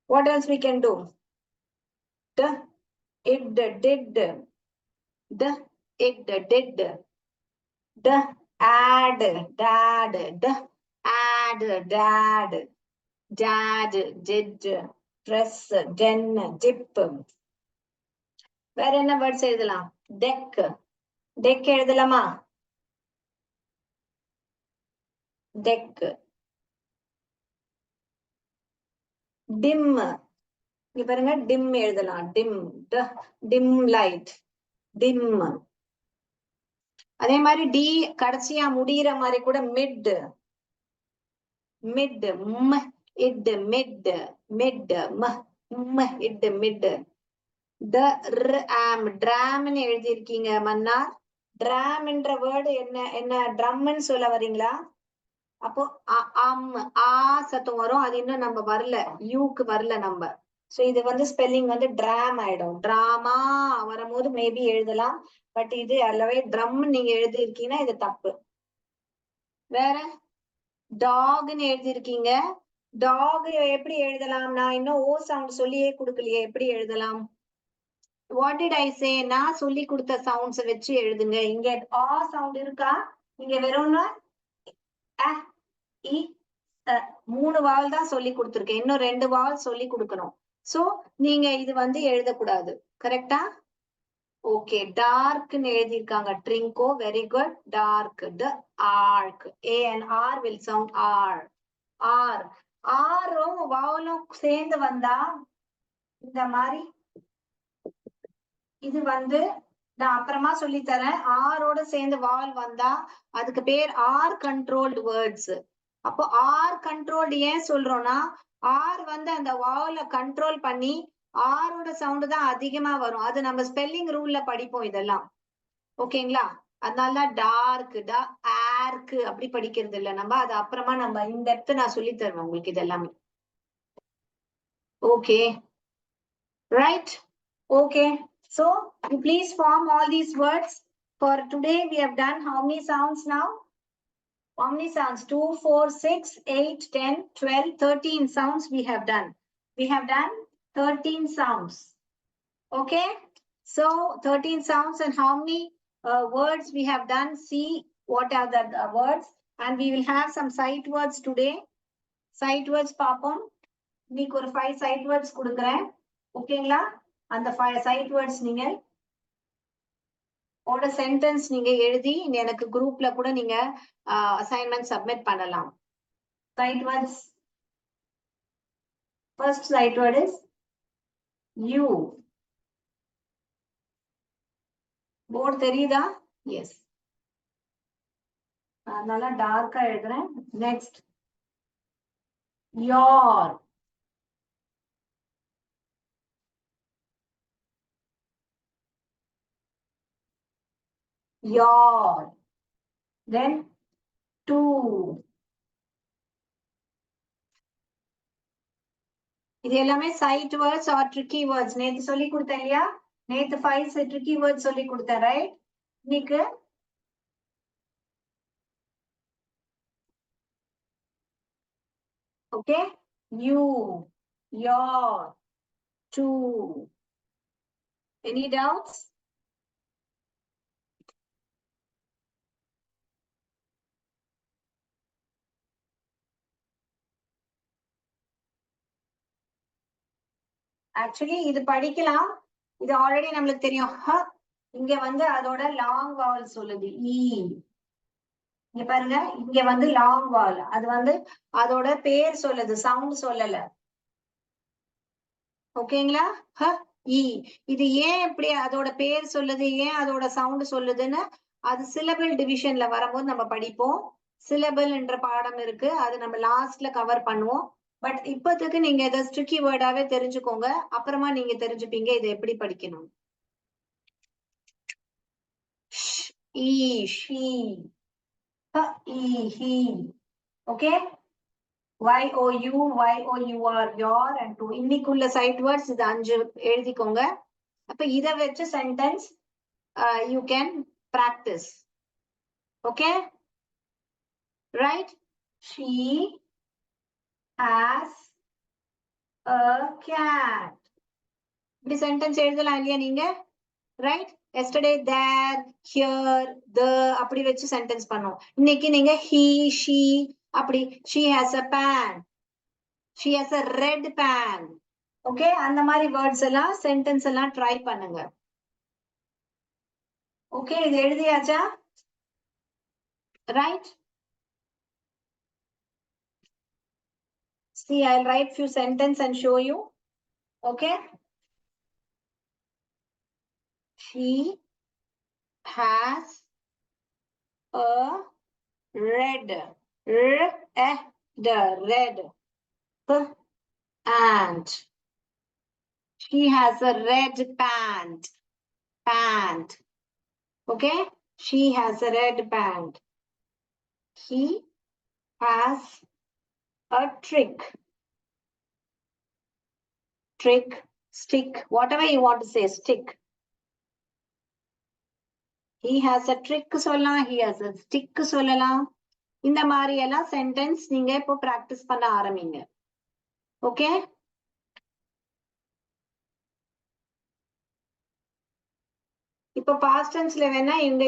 what else we can do? The it did, the it did, the add dad, the add dad, dad did, dress den dip. வேற என்ன வேர்ட்ஸ் எழுதலாம்? டெக், டெக் எழுதலாமா? Deck. Dim, இங்க பாருங்க dim எழுதலாம். Dim, dim light, dim. அதே மாதிரி T கடைசியா முடிகிற மாதிரி கூட mid, mid, it mid, mid it mid. டிராம்னு எழுதி இருக்கீங்க மன்னார். டிராம்ன்ற வேர்டு என்ன, என்ன ட்ரம்னு சொல்ல வரீங்களா? அப்போ ஆ சத்தம் வரும், அது இன்னும் நம்ம வரல, யூக்கு வரல நம்ம. சோ இது வந்து ஸ்பெல்லிங் வந்து டிராம் ஆயிடும். டிராமா வரும்போது மேபி எழுதலாம், பட் இது அல்லவே ட்ரம் நீங்க எழுதி இருக்கீங்கன்னா இது தப்பு. வேற டாக்னு எழுதி இருக்கீங்க. டாக் எப்படி எழுதலாம்? நான் இன்னும் ஓ சவுண்ட் சொல்லியே கொடுக்கலையே, எப்படி எழுதலாம்? வாட் டிட் ஐ சே? நான் சொல்லி கொடுத்த சவுண்ட்ஸ் வச்சு எழுதுங்க. இங்க ஆ சவுண்ட் இருக்கா? இங்க வெறும் மூணு வால் தான் சொல்லி கொடுத்துருக்கேன், இன்னும் 2 வால் சொல்லி கொடுக்கணும். சோ நீங்க இது வந்து எழுதக்கூடாது. கரெக்டா? ஓகே, டார்க்னு எழுதியிருக்காங்க. ட்ரிங்கோ, very good. Dark, the ark, A and R will sound R. R, ஆரும் வாவலும் சேர்ந்து வந்தா இந்த மாதிரி, இது வந்து நான் அப்புறமா சொல்லி தரேன். ஆரோட சேர்ந்து வால் வந்தா அதுக்கு பேர் ஆர் கண்ட்ரோல்டு வேர்ட்ஸ். அப்போ ஆர் கண்ட்ரோல்டு ஏன் சொல்றோம்னா, ஆர் வந்து அந்த வாவலை கண்ட்ரோல் பண்ணி ஆரோட சவுண்ட் தான் அதிகமா வரும். அது நம்ம ஸ்பெல்லிங் ரூல்ல படிப்போம் இதெல்லாம். ஓகேங்களா? அதனாலதான் டார்க், ஆர்க்கு அப்படி படிக்கிறது இல்லை நம்ம. அது அப்புறமா நம்ம இந்த இடத்த நான் சொல்லி தருவேன் உங்களுக்கு இது எல்லாமே. Okay, right. Okay, so you please form all these words. For today we have done how many sounds now? How many sounds? 2, 4, 6, 8, 10, 12, 13 sounds we have done. We have done 13 sounds. Okay, so 13 sounds, and how many words we have done? See what are the words, and we will have some sight words today. Sight words பாப்போம். இன்னைக்கு ஒரு 5 sight words கொடுக்கிறேன். ஓகேங்களா? அந்த 5 sight words நீங்க ஓட sentence நீங்க எழுதி எனக்கு குரூப்ல கூட நீங்க அசைன்மெண்ட் சப்மிட் பண்ணலாம். sight words. First sight word is you. Board தெரியுதா? எஸ், அதனால டார்க்கா எழுதுறேன். Next your. Your. Then to. இது எல்லாமே sight words are tricky words. நேத்து சொல்லி கொடுத்தேன் இல்லையா? நேத்து 5 ட்ரிக்கி வேர்ட்ஸ் சொல்லி கொடுத்தேன், ரைட்? இன்னைக்கு okay, you, your, to. Any doubts? Actually இது படிக்கலாம், இது ஆல்ரெடி நம்மளுக்கு தெரியும். இங்க வந்து அதோட லாங் வவல் சொல்லுது, இ. இங்க பாருங்க, இங்க வந்து லாங் வால், அது வந்து அதோட பேர் சொல்லுது, சவுண்ட் சொல்லல. ஓகேங்களா? ஹ இ, இது ஏன் இப்படி அதோட பேர் சொல்லுது, ஏன் அதோட சவுண்ட் சொல்லுதுன்னு அது சிலபிள் டிவிஷன்ல வரும்போது நம்ம படிப்போம். சிலபிள் என்ற பாடம் இருக்கு, அது நம்ம லாஸ்ட்ல கவர் பண்ணுவோம். பட் இப்போதைக்கு நீங்க இதை ட்ரிக்கி வேர்டாவே தெரிஞ்சுக்கோங்க, அப்புறமா நீங்க தெரிஞ்சுப்பீங்க இதை எப்படி படிக்கணும். E, she, H E, he. Okay, YOU, YOUR, your and to. இன்னைக்குள்ள சைட் வேர்ட்ஸ் இது 5 எழுதிக்கோங்க. அப்ப இத வச்சு sentence you can practice. Okay? Right? She has a cat. இப்படி சென்டென்ஸ் எழுதலாம் இல்லையா நீங்க? Right? yesterday there, here, the அப்படி வச்சு சென்டென்ஸ் பண்ணோம். இன்னைக்கு நீங்க he, she அப்படி, she has a pan, she has a red pan. Okay, அந்த மாதிரி வேர்ட்ஸ் எல்லாம் சென்டென்ஸ் எல்லாம் ட்ரை பண்ணுங்க. ஓகே, இது எழுதியாச்சா? Right? See, I'll write few sentences and show you. Okay? She has a red, red and she has a red pant. Okay? She has a red pant. He has a trick, stick, whatever you want to say, stick. He has a trick சொல்லலாம், he has a stick சொல்லலாம். இந்த மாதிரி எல்லாம் sentence நீங்க இப்போ practice பண்ண ஆரம்பிங்க. Okay? இப்போ பாஸ்ட் டென்ஸ்ல வேணா இங்க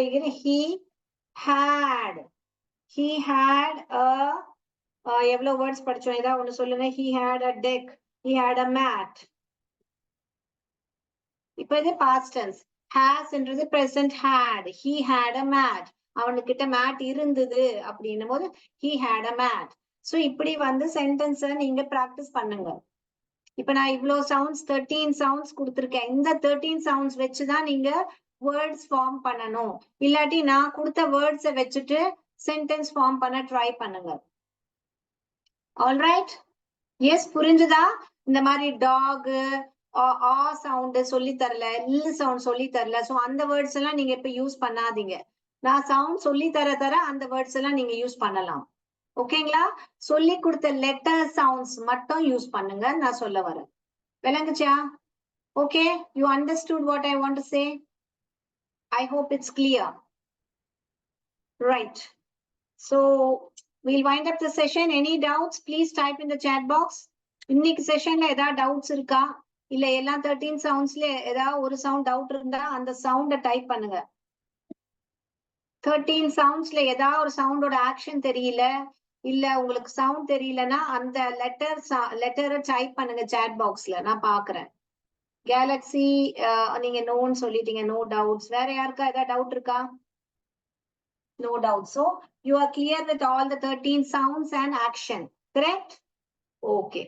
he had a எவ்வளவு வேர்ட்ஸ் படிச்சோம், ஏதாவது ஒண்ணு சொல்லுங்க. he had a deck, he had a mat. இப்போ இது பாஸ்ட் டென்ஸ். has என்றது present had, he had a mat, அவனுக்கிட்ட மேட் இருந்தது அப்படின்னும் போது he had a mat. So இப்படி வந்து சென்டென்ஸ் நீங்க பிராக்டிஸ் பண்ணுங்க. இப்ப நான் இவ்வளவு சவுண்ட்ஸ் 13 சவுண்ட்ஸ் கொடுத்திருக்கேன். இந்த 13 சவுண்ட்ஸ் வச்சுதான் நீங்க வேர்ட்ஸ் ஃபார்ம் பண்ணணும். இல்லாட்டி நான் கொடுத்த வேர்ட்ஸை வச்சுட்டு சென்டென்ஸ் ஃபார்ம் பண்ண ட்ரை பண்ணுங்க. ஆல்ரைட்? எஸ், புரிஞ்சுதா? இந்த மாதிரி டாக் ஆ சவுண்ட் சொல்லி தரல, இல்ல சவுண்ட் சொல்லி தரல. சோ அந்த வேர்ட்ஸ் எல்லாம் நீங்க இப்ப யூஸ் பண்ணாதீங்க. நான் சவுண்ட் சொல்லி தர அந்த வேர்ட்ஸ் எல்லாம் நீங்க யூஸ் பண்ணலாம். ஓகேங்களா? சொல்லி கொடுத்த லெட்டர் சவுண்ட்ஸ் மட்டும் யூஸ் பண்ணுங்க, நான் சொல்ல வரேன். விளங்குச்சா? Okay, you understood what I want to say? I hope it's clear. Right. So we'll wind up the session. Any doubts, please type in the chat box. இன்னைக்கு செஷன்ல ஏதாவது டவுட்ஸ் இருக்கா? இல்ல எல்லா 13 சவுண்ட்ஸ்ல ஏதாவது ஒரு சவுண்ட் டவுட் இருந்தா அந்த சவுண்ட டைப் பண்ணுங்க. 13 சவுண்ட்ஸ்ல ஏதாவது ஒரு சவுண்டோட ஆக்ஷன் தெரியல, இல்ல உங்களுக்கு சவுண்ட் தெரியலன்னா அந்த லெட்டரை டைப் பண்ணுங்க சாட் பாக்ஸ்ல, நான் பாக்குறேன். கேலக்ஸி நீங்க நோன்னு சொல்லிட்டீங்க, நோ டவுட்ஸ். வேற யாருக்கா ஏதாவது டவுட் இருக்கா? No doubt. So you are clear with all the 13 sounds and action, correct? Okay.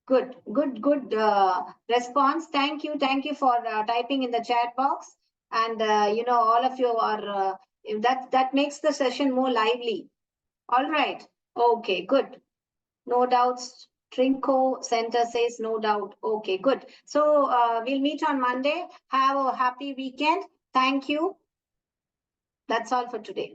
Good response. Thank you for typing in the chat box. And you know, all of you are that makes the session more lively. All right. Okay, good. No doubts. Trinco Center says no doubt. Okay, good. So we'll meet on Monday. Have a happy weekend. Thank you. That's all for today.